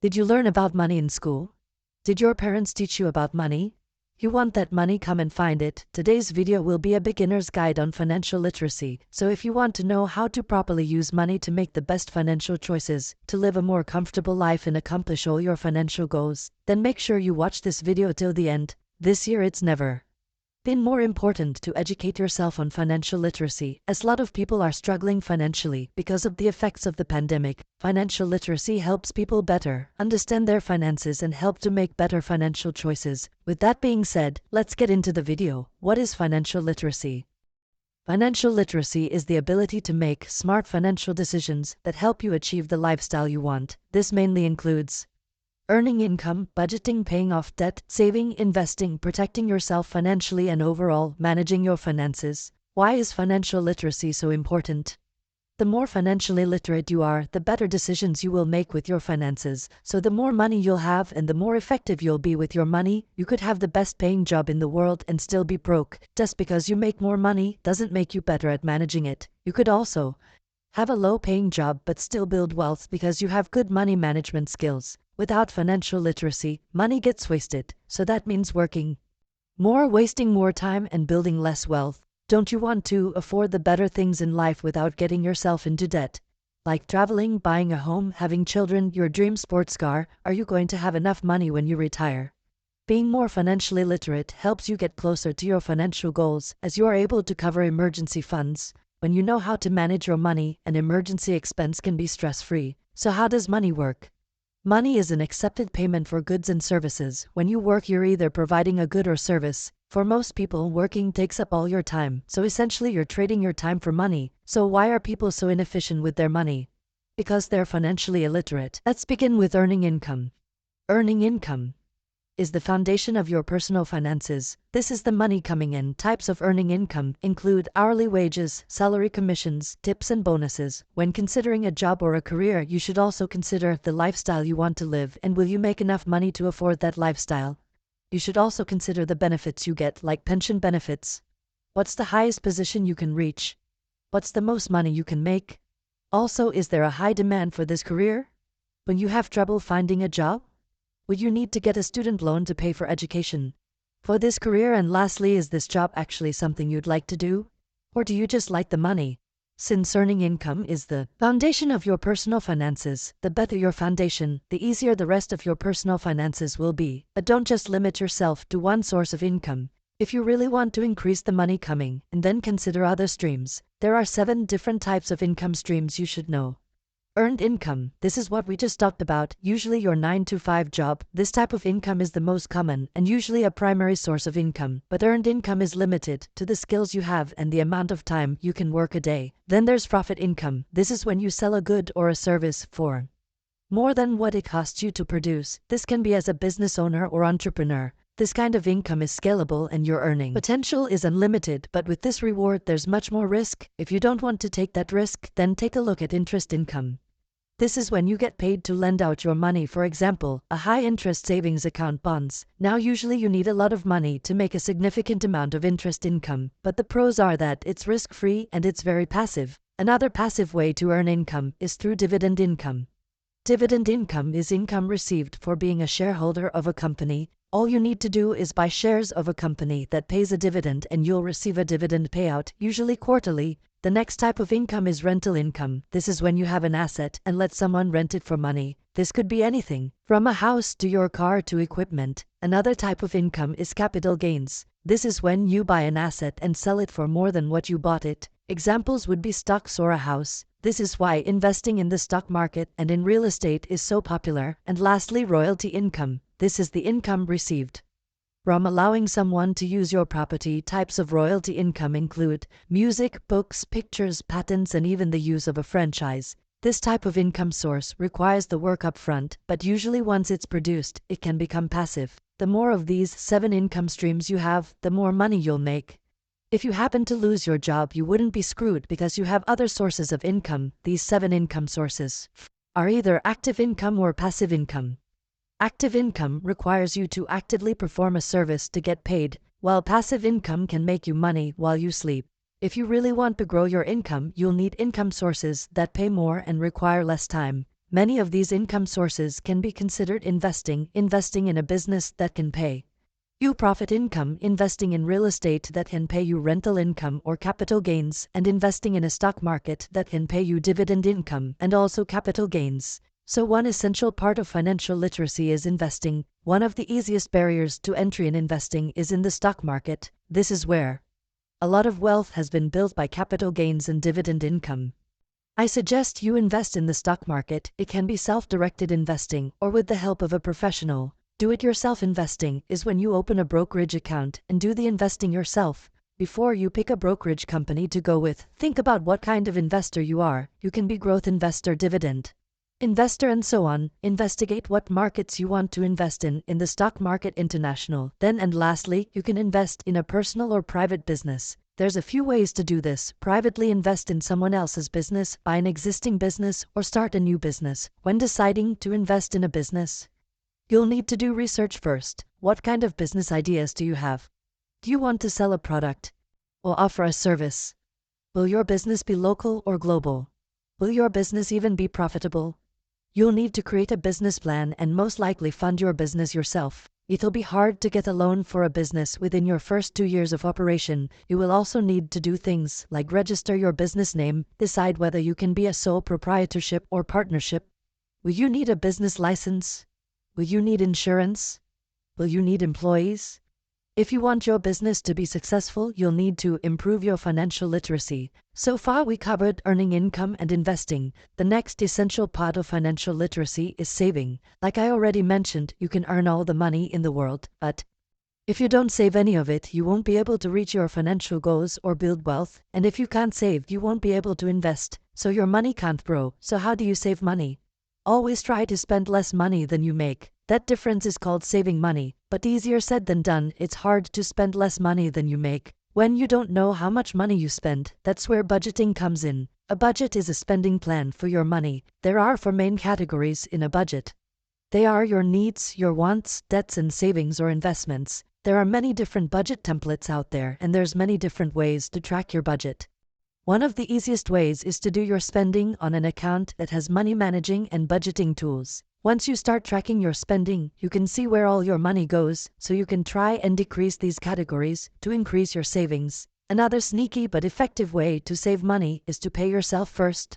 Did you learn about money in school? Did your parents teach you about money? You want that money? Come and find it. Today's video will be a beginner's guide on financial literacy. So if you want to know how to properly use money to make the best financial choices, to live a more comfortable life and accomplish all your financial goals, then make sure you watch this video till the end. This year it's never been more important to educate yourself on financial literacy, as a lot of people are struggling financially because of the effects of the pandemic. Financial literacy helps people better understand their finances and help to make better financial choices. With that being said, let's get into the video. What is financial literacy? Financial literacy is the ability to make smart financial decisions that help you achieve the lifestyle you want. This mainly includes earning income, budgeting, paying off debt, saving, investing, protecting yourself financially, and overall managing your finances. Why is financial literacy so important? The more financially literate you are, the better decisions you will make with your finances. So the more money you'll have and the more effective you'll be with your money. You could have the best paying job in the world and still be broke. Just because you make more money doesn't make you better at managing it. You could also have a low paying job but still build wealth because you have good money management skills. Without financial literacy, money gets wasted, so that means working more, wasting more time, and building less wealth. Don't you want to afford the better things in life without getting yourself into debt? Like traveling, buying a home, having children, your dream sports car. Are you going to have enough money when you retire? Being more financially literate helps you get closer to your financial goals, as you are able to cover emergency funds. When you know how to manage your money, an emergency expense can be stress-free. So how does money work? Money is an accepted payment for goods and services. When you work, you're either providing a good or service. For most people, working takes up all your time, so essentially you're trading your time for money. So why are people so inefficient with their money? Because they're financially illiterate. Let's begin with earning income. Earning income is the foundation of your personal finances. This is the money coming in. Types of earning income include hourly wages, salary, commissions, tips, and bonuses. When considering a job or a career, you should also consider the lifestyle you want to live and will you make enough money to afford that lifestyle. You should also consider the benefits you get, like pension benefits. What's the highest position you can reach? What's the most money you can make? Also, is there a high demand for this career? When you have trouble finding a job, would you need to get a student loan to pay for education for this career? And lastly, is this job actually something you'd like to do? Or do you just like the money? Since earning income is the foundation of your personal finances, the better your foundation, the easier the rest of your personal finances will be. But don't just limit yourself to one source of income. If you really want to increase the money coming, and then consider other streams, there are 7 different types of income streams you should know. Earned income. This is what we just talked about, usually your 9-to-5 job. This type of income is the most common and usually a primary source of income, but earned income is limited to the skills you have and the amount of time you can work a day. Then there's profit income. This is when you sell a good or a service for more than what it costs you to produce. This can be as a business owner or entrepreneur. This kind of income is scalable and your earning potential is unlimited, but with this reward there's much more risk. If you don't want to take that risk, then take a look at interest income. This is when you get paid to lend out your money, for example, a high-interest savings account, bonds. Now usually you need a lot of money to make a significant amount of interest income, but the pros are that it's risk-free and it's very passive. Another passive way to earn income is through dividend income. Dividend income is income received for being a shareholder of a company. All you need to do is buy shares of a company that pays a dividend and you'll receive a dividend payout, usually quarterly. The next type of income is rental income. This is when you have an asset and let someone rent it for money. This could be anything from a house to your car to equipment. Another type of income is capital gains. This is when you buy an asset and sell it for more than what you bought it. Examples would be stocks or a house. This is why investing in the stock market and in real estate is so popular. And lastly, royalty income. This is the income received from allowing someone to use your property. Types of royalty income include music, books, pictures, patents, and even the use of a franchise. This type of income source requires the work up front, but usually once it's produced, it can become passive. The more of these 7 income streams you have, the more money you'll make. If you happen to lose your job, you wouldn't be screwed because you have other sources of income. These 7 income sources are either active income or passive income. Active income requires you to actively perform a service to get paid, while passive income can make you money while you sleep. If you really want to grow your income, you'll need income sources that pay more and require less time. Many of these income sources can be considered investing in a business that can pay you profit income, investing in real estate that can pay you rental income or capital gains, and investing in a stock market that can pay you dividend income and also capital gains. So one essential part of financial literacy is investing. One of the easiest barriers to entry in investing is in the stock market. This is where a lot of wealth has been built by capital gains and dividend income. I suggest you invest in the stock market. It can be self-directed investing or with the help of a professional. Do-it-yourself investing is when you open a brokerage account and do the investing yourself. Before you pick a brokerage company to go with, think about what kind of investor you are. You can be growth investor, dividend investor, and so on. Investigate what markets you want to invest in the stock market, international. Then and lastly, you can invest in a personal or private business. There's a few ways to do this. Privately invest in someone else's business, buy an existing business, or start a new business. When deciding to invest in a business, you'll need to do research first. What kind of business ideas do you have? Do you want to sell a product or offer a service? Will your business be local or global? Will your business even be profitable? You'll need to create a business plan and most likely fund your business yourself. It'll be hard to get a loan for a business within your first 2 years of operation. You will also need to do things like register your business name, decide whether you can be a sole proprietorship or partnership. Will you need a business license? Will you need insurance? Will you need employees? If you want your business to be successful, you'll need to improve your financial literacy. So far we covered earning income and investing. The next essential part of financial literacy is saving. Like I already mentioned, you can earn all the money in the world, but if you don't save any of it, you won't be able to reach your financial goals or build wealth. And if you can't save, you won't be able to invest, so your money can't grow. So how do you save money? Always try to spend less money than you make. That difference is called saving money, but easier said than done. It's hard to spend less money than you make when you don't know how much money you spend. That's where budgeting comes in. A budget is a spending plan for your money. There are 4 main categories in a budget. They are your needs, your wants, debts, and savings or investments. There are many different budget templates out there, and there's many different ways to track your budget. One of the easiest ways is to do your spending on an account that has money managing and budgeting tools. Once you start tracking your spending, you can see where all your money goes, so you can try and decrease these categories to increase your savings. Another sneaky but effective way to save money is to pay yourself first.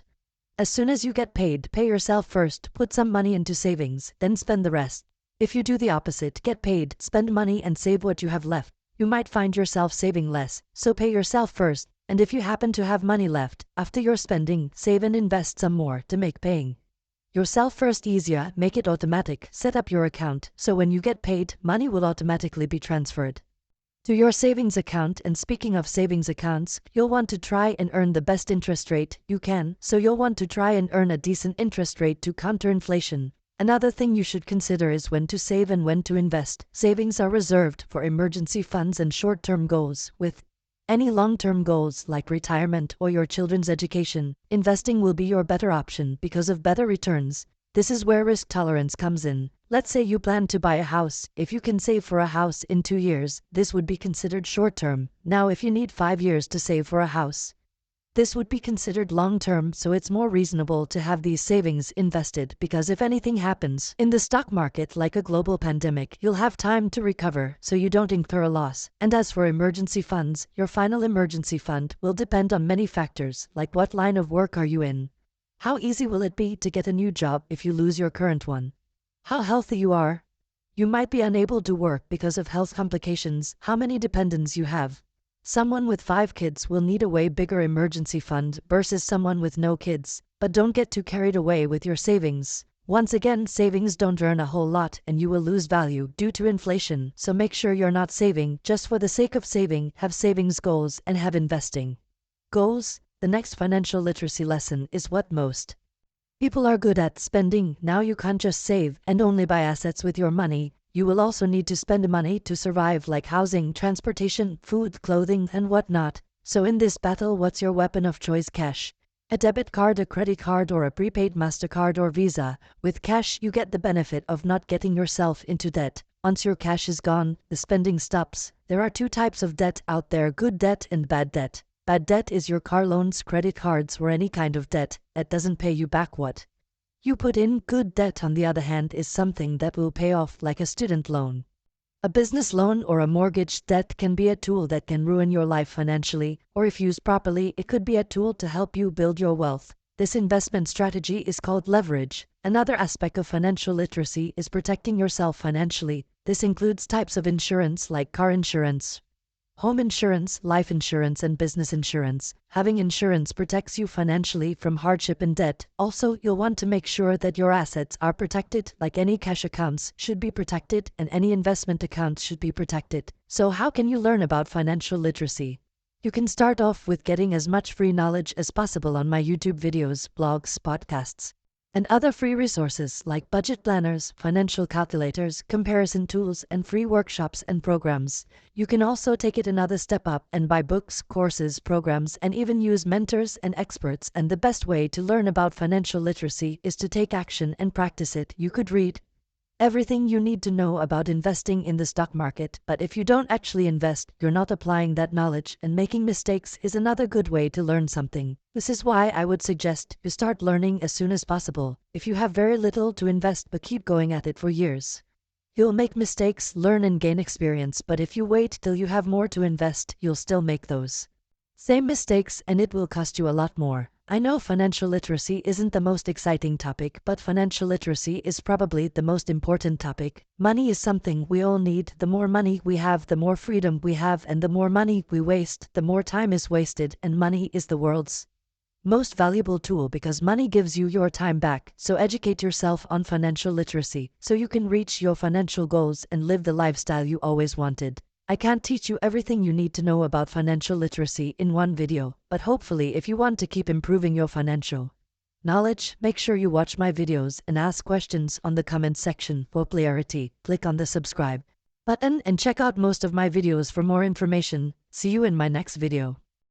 As soon as you get paid, pay yourself first, put some money into savings, then spend the rest. If you do the opposite, get paid, spend money, and save what you have left, you might find yourself saving less. So pay yourself first. And if you happen to have money left after your spending, save and invest some more to make paying yourself first easier. Make it automatic. Set up your account so when you get paid, money will automatically be transferred to your savings account. And speaking of savings accounts, you'll want to try and earn the best interest rate you can. So you'll want to try and earn a decent interest rate to counter inflation. Another thing you should consider is when to save and when to invest. Savings are reserved for emergency funds and short-term goals. With any long-term goals like retirement or your children's education, investing will be your better option because of better returns. This is where risk tolerance comes in. Let's say you plan to buy a house. If you can save for a house in 2 years, this would be considered short-term. Now if you need 5 years to save for a house, this would be considered long-term. So it's more reasonable to have these savings invested, because if anything happens in the stock market like a global pandemic, you'll have time to recover so you don't incur a loss. And as for emergency funds, your final emergency fund will depend on many factors, like what line of work are you in? How easy will it be to get a new job if you lose your current one? How healthy you are? You might be unable to work because of health complications. How many dependents you have? Someone with 5 kids will need a way bigger emergency fund versus someone with no kids. But don't get too carried away with your savings. Once again, savings don't earn a whole lot and you will lose value due to inflation. So make sure you're not saving just for the sake of saving. Have savings goals and have investing goals. The next financial literacy lesson is what most people are good at: spending. Now you can't just save and only buy assets with your money. You will also need to spend money to survive, like housing, transportation, food, clothing, and whatnot. So in this battle, what's your weapon of choice? Cash. A debit card, a credit card, or a prepaid MasterCard or Visa. With cash, you get the benefit of not getting yourself into debt. Once your cash is gone, the spending stops. There are 2 types of debt out there: good debt and bad debt. Bad debt is your car loans, credit cards, or any kind of debt that doesn't pay you back what You put in. Good debt, on the other hand, is something that will pay off, like a student loan. A business loan or a mortgage debt can be a tool that can ruin your life financially, or if used properly, it could be a tool to help you build your wealth. This investment strategy is called leverage. Another aspect of financial literacy is protecting yourself financially. This includes types of insurance like car insurance, home insurance, life insurance, and business insurance. Having insurance protects you financially from hardship and debt. Also, you'll want to make sure that your assets are protected, like any cash accounts should be protected and any investment accounts should be protected. So how can you learn about financial literacy? You can start off with getting as much free knowledge as possible on my YouTube videos, blogs, podcasts, and other free resources like budget planners, financial calculators, comparison tools, and free workshops and programs. You can also take it another step up and buy books, courses, programs, and even use mentors and experts. And the best way to learn about financial literacy is to take action and practice it. You could read everything you need to know about investing in the stock market, but if you don't actually invest, you're not applying that knowledge, and making mistakes is another good way to learn something. This is why I would suggest you start learning as soon as possible. If you have very little to invest but keep going at it for years, you'll make mistakes, learn, and gain experience. But if you wait till you have more to invest, you'll still make those same mistakes, and it will cost you a lot more. I know financial literacy isn't the most exciting topic, but financial literacy is probably the most important topic. Money is something we all need. The more money we have, the more freedom we have, and the more money we waste, the more time is wasted. And money is the world's most valuable tool because money gives you your time back. So educate yourself on financial literacy so you can reach your financial goals and live the lifestyle you always wanted. I can't teach you everything you need to know about financial literacy in one video, but hopefully if you want to keep improving your financial knowledge, make sure you watch my videos and ask questions on the comment section. For clarity, click on the subscribe button and check out most of my videos for more information. See you in my next video.